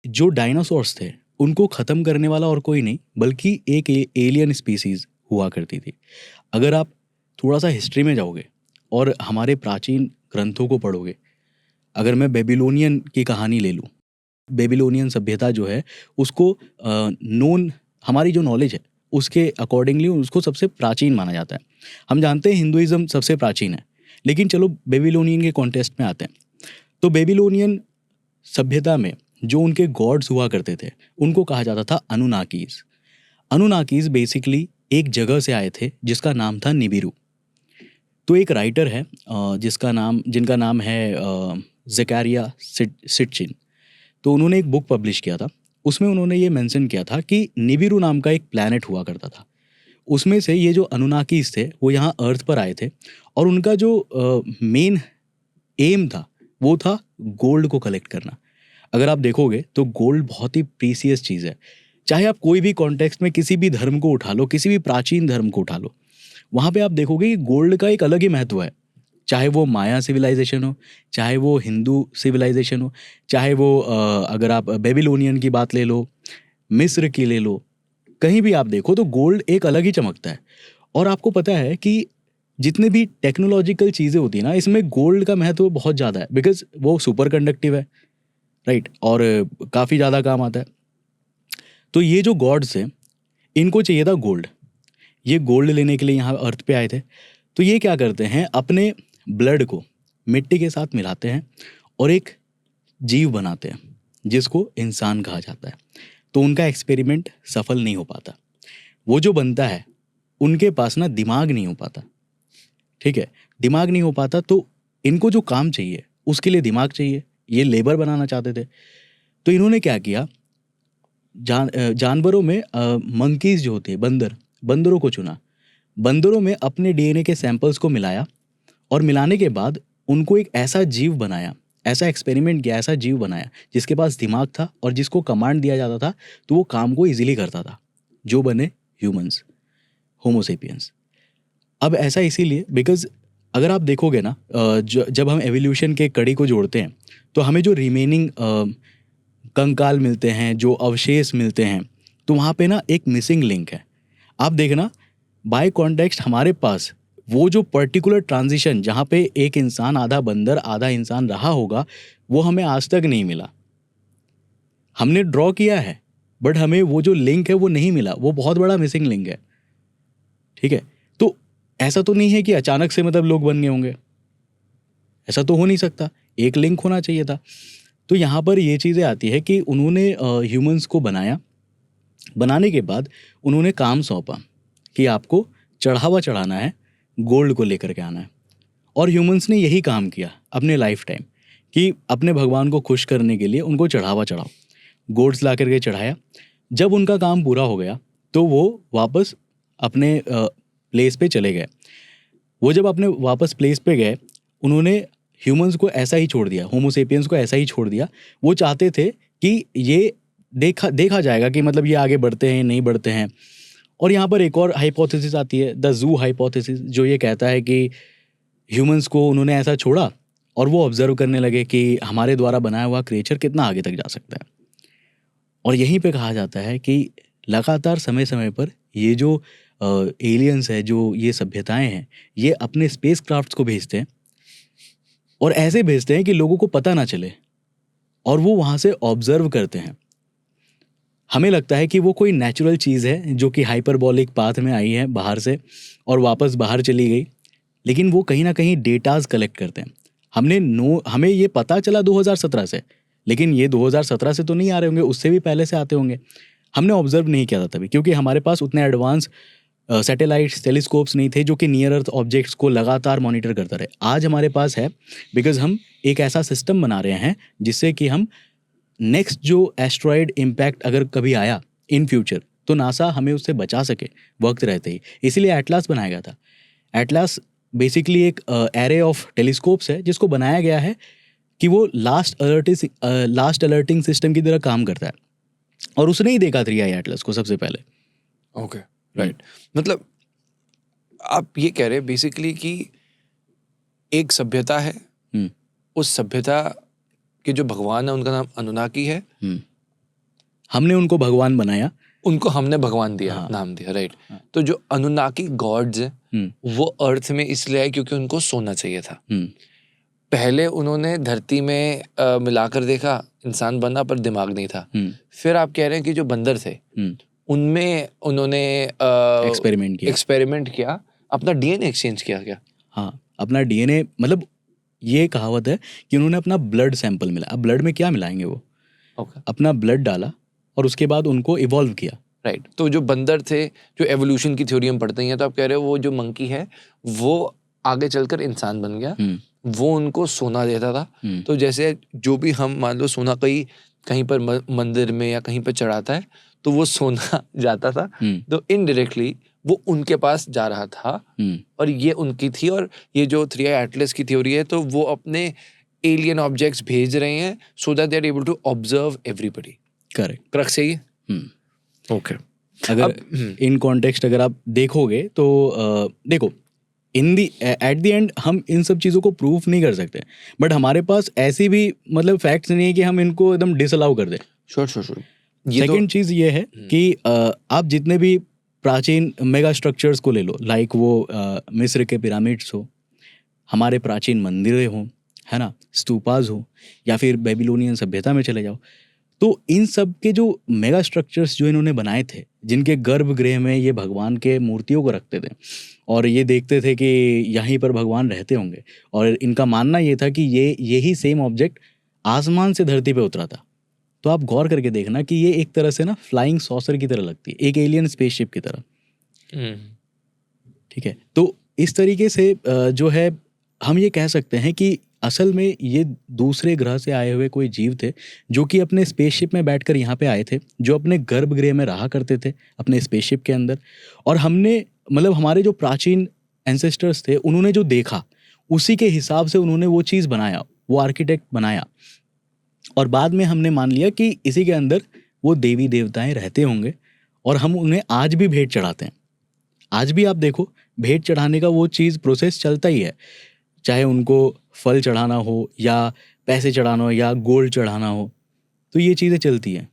जो डायनासोर्स थे उनको ख़त्म करने वाला और कोई नहीं बल्कि एक एलियन स्पीसीज हुआ करती थी। अगर आप थोड़ा सा हिस्ट्री में जाओगे और हमारे प्राचीन ग्रंथों को पढ़ोगे, अगर मैं बेबीलोनियन की कहानी ले लूँ, बेबीलोनियन सभ्यता जो है उसको नोन हमारी जो नॉलेज है उसके अकॉर्डिंगली उसको सबसे प्राचीन माना जाता है। हम जानते हैं हिंदुइज्म सबसे प्राचीन है, लेकिन चलो बेबीलोनियन के कॉन्टेस्ट में आते हैं। तो बेबीलोनियन सभ्यता में जो उनके गॉड्स हुआ करते थे उनको कहा जाता था अनुनाकीज। अनुनाकीज बेसिकली एक जगह से आए थे जिसका नाम था निबिरू। तो एक राइटर है जिनका नाम है ज़करिया सिटचिन। तो उन्होंने एक बुक पब्लिश किया था, उसमें उन्होंने ये मेंशन किया था कि निबिरू नाम का एक प्लैनेट हुआ करता था। उसमें से ये जो अनुनाकीज थे वो यहाँ अर्थ पर आए थे और उनका जो मेन एम था वो था गोल्ड को कलेक्ट करना। अगर आप देखोगे तो गोल्ड बहुत ही प्रीसियस चीज़ है। चाहे आप कोई भी कॉन्टेक्स्ट में किसी भी धर्म को उठा लो, किसी भी प्राचीन धर्म को उठा लो, वहाँ पे आप देखोगे कि गोल्ड का एक अलग ही महत्व है। चाहे वो माया सिविलाइजेशन हो, चाहे वो हिंदू सिविलाइजेशन हो, चाहे वो अगर आप बेबीलोनियन की बात ले लो, मिस्र की ले लो, कहीं भी आप देखो तो गोल्ड एक अलग ही चमकता है। और आपको पता है कि जितने भी टेक्नोलॉजिकल चीज़ें होती हैं ना, इसमें गोल्ड का महत्व बहुत ज़्यादा है बिकॉज वो सुपर कंडक्टिव है, राइट, और काफ़ी ज़्यादा काम आता है। तो ये जो गॉड्स हैं इनको चाहिए था गोल्ड। ये गोल्ड लेने के लिए यहाँ अर्थ पे आए थे। तो ये क्या करते हैं, अपने ब्लड को मिट्टी के साथ मिलाते हैं और एक जीव बनाते हैं जिसको इंसान कहा जाता है। तो उनका एक्सपेरिमेंट सफल नहीं हो पाता। वो जो बनता है उनके पास ना दिमाग नहीं हो पाता, ठीक है, दिमाग नहीं हो पाता। तो इनको जो काम चाहिए उसके लिए दिमाग चाहिए, ये लेबर बनाना चाहते थे। तो इन्होंने क्या किया, जानवरों में मंकीज जो होते हैं, बंदरों को चुना। बंदरों में अपने डीएनए के सैंपल्स को मिलाया और मिलाने के बाद उनको एक ऐसा जीव बनाया, ऐसा एक्सपेरिमेंट किया, ऐसा जीव बनाया जिसके पास दिमाग था और जिसको कमांड दिया जाता था तो वो काम को इजीली करता था, जो बने ह्यूमंस, होमोसेपियंस। अब ऐसा इसीलिए बिकॉज अगर आप देखोगे ना, जब हम एवोल्यूशन के कड़ी को जोड़ते हैं तो हमें जो रिमेनिंग कंकाल मिलते हैं, जो अवशेष मिलते हैं, तो वहाँ पे ना एक मिसिंग लिंक है। आप देखना बाय कॉन्टेक्स्ट हमारे पास वो जो पर्टिकुलर ट्रांजिशन जहाँ पे एक इंसान आधा बंदर आधा इंसान रहा होगा वो हमें आज तक नहीं मिला। हमने ड्रॉ किया है बट हमें वो जो लिंक है वो नहीं मिला, वो बहुत बड़ा मिसिंग लिंक है, ठीक है। तो ऐसा तो नहीं है कि अचानक से मतलब लोग बन गए होंगे, ऐसा तो हो नहीं सकता, एक लिंक होना चाहिए था। तो यहाँ पर ये चीज़ें आती है कि उन्होंने ह्यूमंस को बनाया, बनाने के बाद उन्होंने काम सौंपा कि आपको चढ़ावा चढ़ाना है, गोल्ड को लेकर के आना है। और ह्यूमंस ने यही काम किया अपने लाइफ टाइम कि अपने भगवान को खुश करने के लिए उनको चढ़ावा चढ़ाओ, गोल्ड्स ला करके चढ़ाया। जब उनका काम पूरा हो गया तो वो वापस अपने प्लेस पे चले गए। वो जब अपने वापस प्लेस पे गए उन्होंने ह्यूमंस को ऐसा ही छोड़ दिया, होमोसेपियंस को ऐसा ही छोड़ दिया। वो चाहते थे कि ये देखा जाएगा कि मतलब ये आगे बढ़ते हैं नहीं बढ़ते हैं। और यहाँ पर एक और हाइपोथेसिस आती है, द जू हाइपोथेसिस, जो ये कहता है कि ह्यूमंस को उन्होंने ऐसा छोड़ा और वो ऑब्जर्व करने लगे कि हमारे द्वारा बनाया हुआ क्रिएचर कितना आगे तक जा सकता है। और यहीं पे कहा जाता है कि लगातार समय समय पर ये जो एलियंस है, जो ये सभ्यताएं हैं, ये अपने स्पेस क्राफ्ट्स को भेजते हैं और ऐसे भेजते हैं कि लोगों को पता ना चले और वो वहाँ से ऑब्जर्व करते हैं। हमें लगता है कि वो कोई नेचुरल चीज़ है जो कि हाइपरबॉलिक पाथ में आई है बाहर से और वापस बाहर चली गई, लेकिन वो कहीं ना कहीं डेटाज कलेक्ट करते हैं। हमें ये पता चला 2017 से, लेकिन ये 2017 से तो नहीं आ रहे होंगे, उससे भी पहले से आते होंगे। हमने ऑब्जर्व नहीं किया था तभी क्योंकि हमारे पास उतने एडवांस सैटेलाइट्स, टेलीस्कोप्स नहीं थे जो कि नियर अर्थ ऑब्जेक्ट्स को लगातार मॉनिटर करता रहे। आज हमारे पास है बिकॉज हम एक ऐसा सिस्टम बना रहे हैं जिससे कि हम नेक्स्ट जो एस्ट्रॉयड इम्पैक्ट अगर कभी आया इन फ्यूचर तो नासा हमें उससे बचा सके वक्त रहते ही। इसीलिए एटलास बनाया गया था। एटलास बेसिकली एक एरे ऑफ टेलीस्कोप्स है जिसको बनाया गया है कि वो लास्ट अलर्टिंग सिस्टम की तरह काम करता है। और उसने ही देखा 3i एटलस को सबसे पहले। Okay, right. मतलब आप ये कह रहे हैं बेसिकली कि एक सभ्यता है, उस सभ्यता के जो भगवान है उनका नाम अनुनाकी है, हमने उनको भगवान बनाया। उनको हमने भगवान दिया, हाँ। नाम दिया, राइट। हाँ। तो जो अनुनाकी गॉड्स हैं हम्म, वो अर्थ में इसलिए आए क्योंकि उनको सोना चाहिए था। हम्म, पहले उन्होंने धरती में मिलाकर देखा, इंसान बना पर दिमाग नहीं था। हम्म, फिर आप कह रहे हैं कि जो बंदर थे हम्म, उनमें उन्होंने एक्सपेरिमेंट किया। एक्सपेरिमेंट किया, अपना डीएनए एक्सचेंज किया क्या? हाँ, अपना डीएनए, मतलब ये कहावत है कि उन्होंने अपना ब्लड सैंपल मिला। अब ब्लड में क्या मिलाएंगे वो, ओके, अपना ब्लड डाला और उसके बाद उनको इवॉल्व किया। राइट। तो जो बंदर थे, जो एवोल्यूशन की थ्योरी हम पढ़ते हैं, तो आप कह रहे हो वो जो मंकी है वो आगे चलकर इंसान बन गया, हम्म, वो उनको सोना देता था। हम्म, तो जैसे जो भी हम मान लो सोना कहीं पर मंदिर में या कहीं पर चढ़ाता है तो वो सोना जाता था, हम्म, तो इनडायरेक्टली वो उनके पास जा रहा था हम्म, और ये उनकी थी। और ये जो थ्री आई एटलस की थ्योरी है, तो वो अपने एलियन ऑब्जेक्ट्स भेज रहे हैं so that they are able to observe everybody. Correct. Crux यही है। हम्म। ओके। अगर इन कॉन्टेक्स्ट अगर आप देखोगे तो देखो, in the at the end हम इन सब चीज़ों को प्रूफ नहीं कर सकते, बट हमारे पास ऐसी भी मतलब फैक्ट्स नहीं है कि हम इनको एकदम डिसअलाउ कर दें। Sure sure sure. सेकेंड चीज़ ये है कि आप जितने भी प्राचीन मेगा स्ट्रक्चर्स को ले लो, लाइक वो मिस्र के पिरामिड्स हो, हमारे प्राचीन मंदिरें हों, है ना, स्तूपाज हो, या फिर बेबीलोनियन सभ्यता में चले जाओ, तो इन सब के जो मेगा स्ट्रक्चर्स जो इन्होंने बनाए थे, जिनके गर्भगृह में ये भगवान के मूर्तियों को रखते थे और ये देखते थे कि यहीं पर भगवान रहते होंगे, और इनका मानना ये था कि यही सेम ऑब्जेक्ट आसमान से धरती पे उतरा था। तो आप गौर करके देखना कि ये एक तरह से ना फ्लाइंग सॉसर की तरह लगती है, एक एलियन स्पेसशिप की तरह। ठीक है, तो इस तरीके से जो है हम ये कह सकते हैं कि असल में ये दूसरे ग्रह से आए हुए कोई जीव थे जो कि अपने स्पेसशिप में बैठकर यहाँ पे आए थे, जो अपने गर्भगृह में रहा करते थे अपने स्पेसशिप के अंदर, और हमने मतलब हमारे जो प्राचीन एंसेस्टर्स थे उन्होंने जो देखा उसी के हिसाब से उन्होंने वो चीज़ बनाया, वो आर्किटेक्ट बनाया, और बाद में हमने मान लिया कि इसी के अंदर वो देवी देवताएं रहते होंगे और हम उन्हें आज भी भेंट चढ़ाते हैं। आज भी आप देखो, भेंट चढ़ाने का वो चीज़ प्रोसेस चलता ही है, चाहे उनको फल चढ़ाना हो या पैसे चढ़ाना हो या गोल्ड चढ़ाना हो, तो ये चीज़ें चलती हैं।